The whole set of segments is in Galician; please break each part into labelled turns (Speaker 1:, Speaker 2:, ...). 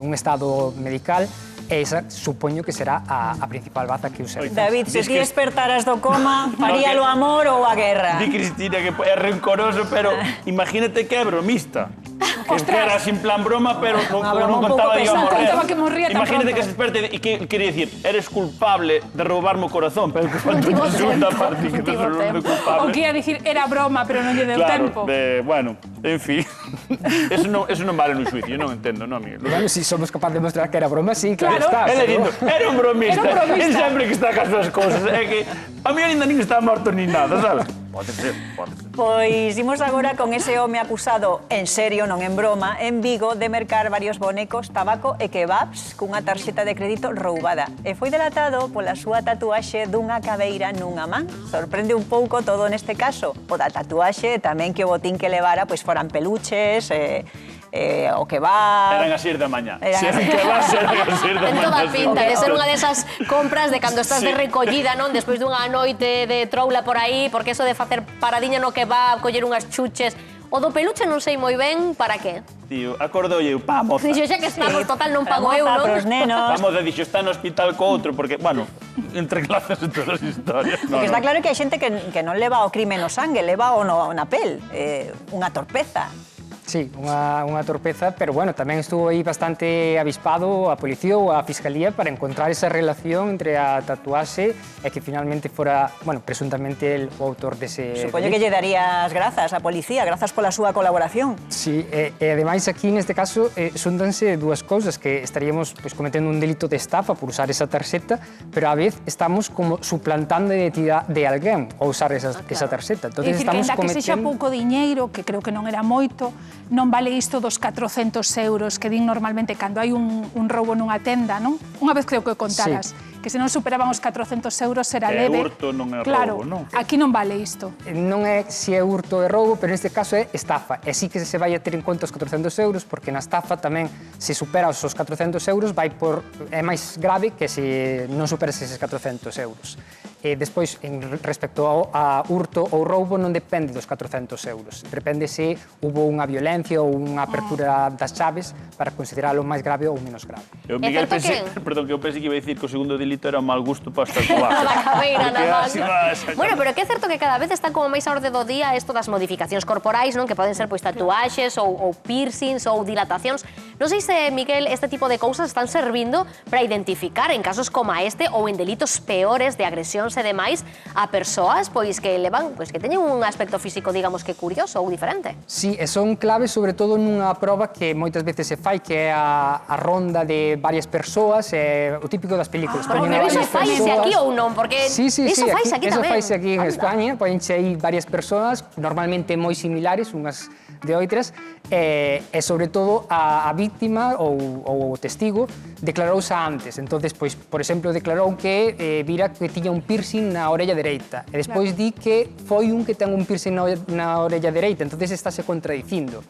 Speaker 1: un estado medical, e esa supoño que será a principal baza que usaremos.
Speaker 2: David, se ti despertaras do coma, faríalo amor ou a guerra?
Speaker 3: Di Cristina que é rencoroso, pero imagínate que é bromista. Que era sin plan broma, pero non contaba que iba a morrer. Imagínate que se desperte e que quería dicir, eres culpable de roubarme o corazón, pero que falta unha segunda parte que non é culpable.
Speaker 4: O que ia dicir era broma, pero non lle deu tempo.
Speaker 3: Bueno, en fin, eso non vale no xuicio, non entendo, non, Miguel?
Speaker 1: Bueno, si somos capaces de mostrar que era broma, sí, claro está.
Speaker 3: Ele dito, era un bromista, el sempre que está cas súas cousas, é que a mí ainda nin está morto nin nada, sabes? Pode ser, pode ser.
Speaker 2: Pois imos agora con ese home acusado, en serio, non en broma, en Vigo, de mercar varios bonecos, tabaco e kebabs cunha tarxeta de crédito roubada. E foi delatado pola súa tatuaxe dunha caveira nunha man. Sorprende un pouco todo neste caso. O da tatuaxe, tamén que o botín que levara pois foran peluches, o kebab...
Speaker 3: Eran as 6 da mañá. Se eran kebabs, eran as 6 da mañá.
Speaker 5: En toda pinta de ser unha desas compras de cando estás de recollida, non? Despois dunha noite de troula por aí, porque eso de facer paradiña no kebab, coller unhas chuches... O do peluche non sei moi ben para que.
Speaker 3: Tío, acordoulle eu, pa, moza.
Speaker 5: Dixo, xa que estamos, total, non pago eu, non?
Speaker 2: Pros nenos.
Speaker 3: Pa, moza, dixo, está no hospital co outro, porque, bueno, entre clases e todas as historias.
Speaker 2: Porque está claro que hai xente que non leva o crime no sangue, leva o na pel, unha torpeza.
Speaker 1: Sí, unha torpeza, pero bueno, tamén estuvo aí bastante avispado a policía ou a fiscalía para encontrar esa relación entre a tatuaxe e que finalmente fora, bueno, presuntamente o autor dese...
Speaker 2: Supoño que lle darías grazas á policía, grazas pola súa colaboración.
Speaker 1: Sí, e ademais aquí neste caso xuntanse dúas cousas, que estaríamos cometendo un delito de estafa por usar esa tarxeta, pero a vez estamos como suplantando a identidade de alguén ao usar esa tarxeta.
Speaker 4: É dicir, que ainda que sexa pouco diñeiro, que creo que non era moito, non vale isto dos 400 euros que din normalmente cando hai un roubo nunha tenda, non? Unha vez creo que contaras. Que se non superaban os 400 euros era leve.
Speaker 3: É hurto, non é
Speaker 4: roubo,
Speaker 3: non?
Speaker 4: Aquí non vale isto.
Speaker 1: Non é se é hurto ou roubo, pero neste caso é estafa. E sí que se vai a ter en conta os 400 euros, porque na estafa tamén, se supera os 400 euros, é máis grave que se non superas eses 400 euros. E despois, respecto a hurto ou roubo, non depende dos 400 euros. Depende se hubo unha violencia ou unha apertura das chaves para consideralo máis grave ou menos grave.
Speaker 3: Eu, Miguel, pensei que iba a dicir que o segundo delito era o mal gusto para os tatuajes.
Speaker 5: Da caveira na man. Bueno, pero que é certo que cada vez están como máis a orde do día isto das modificacións corporais, non? Que poden ser pois tatuaxes ou piercings ou dilatacións. Non sei se, Miguel, este tipo de cousas están servindo para identificar en casos como este ou en delitos peores de agresións e demais a persoas pois que levan, pois que teñen un aspecto físico, digamos que curioso ou diferente.
Speaker 1: Sí, e son claves sobre todo nunha proba que moitas veces se fai, que é a ronda de varias persoas, o típico das películas.
Speaker 5: Pero iso faise aquí ou non? Porque iso faise aquí tamén.
Speaker 1: Iso faise aquí en España, poñense aí varias persoas, normalmente moi similares, unhas de outras, e sobre todo a víctima ou o testigo declarouse antes. Entonces, pois, por exemplo, declarou que vira que tiña un piercing na orella dereita e despois di que foi un que ten un piercing na orella dereita, entonces estáse contradicindo.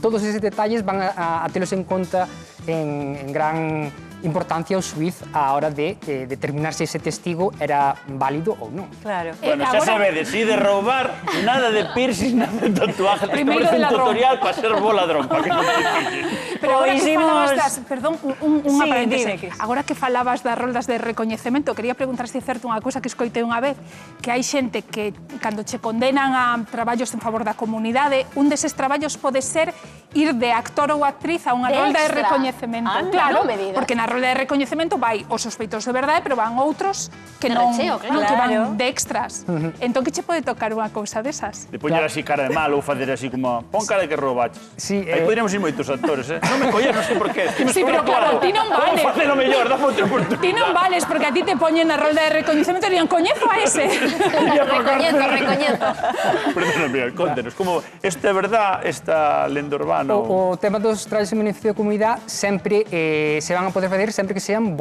Speaker 1: Todos eses detalles van a telos en conta en gran importancia ao xuiz á hora de determinar se ese testigo era válido ou non.
Speaker 2: Claro.
Speaker 3: Bueno, xa sabedes, si de roubar, nada de piercing, nada de tatuaje.
Speaker 4: Primeiro de
Speaker 3: un
Speaker 4: ladrón.
Speaker 3: tutorial para ser bo ladrón, para que non te pillen.
Speaker 4: Pero agora que falabas das... Perdón, unha
Speaker 2: Sí,
Speaker 4: paréntese.
Speaker 2: dime.
Speaker 4: Agora que falabas das roldas de recoñecemento, quería preguntar se é certo unha cousa que escoitei unha vez, que hai xente que, cando che condenan a traballos en favor da comunidade, un deses traballos pode ser ir de actor ou actriz a unha rolda de recoñecemento. Claro, porque na rolda de recoñecemento vai os sospeitos de verdade, pero van outros que non que van de extras. Entón, que che pode tocar unha cousa desas?
Speaker 3: De poñer así cara de mal ou facer así como pon cara de que roubaches. Aí podríamos ir moitos actores, non me colles, non sei por qué.
Speaker 4: Sí, pero claro, ti non vales.
Speaker 3: Vamos facelo mellor, dame outra oportunidade.
Speaker 4: Ti non vales, porque a ti te poñen na rolda de recoñecemento e digan, coñezo a ese.
Speaker 5: Recoñezo.
Speaker 3: Perdona, Miguel, contenos, como esta é verdad, esta lenda urbana?
Speaker 1: O tema dos traballos en beneficio da comunidade sempre se van a poder fazer sempre que sean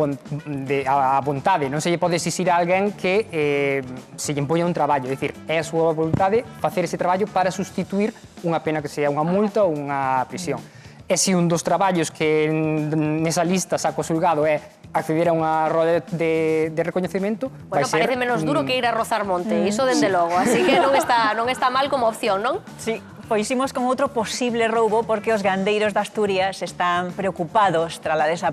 Speaker 1: a vontade, non se lle pode exixir a alguén que se lle impoña un traballo, é dicir, é a súa vontade facer ese traballo para sustituir unha pena que sea unha multa ou unha prisión. E se un dos traballos que nesa lista saco xulgado é acceder a unha roda de recoñecemento,
Speaker 5: Bueno, parece menos duro que ir a rozar monte, iso dende logo, así que non está mal como opción, non?
Speaker 2: Sí. Pois imos con outro posible roubo porque os gandeiros de Asturias están preocupados tras a desaparición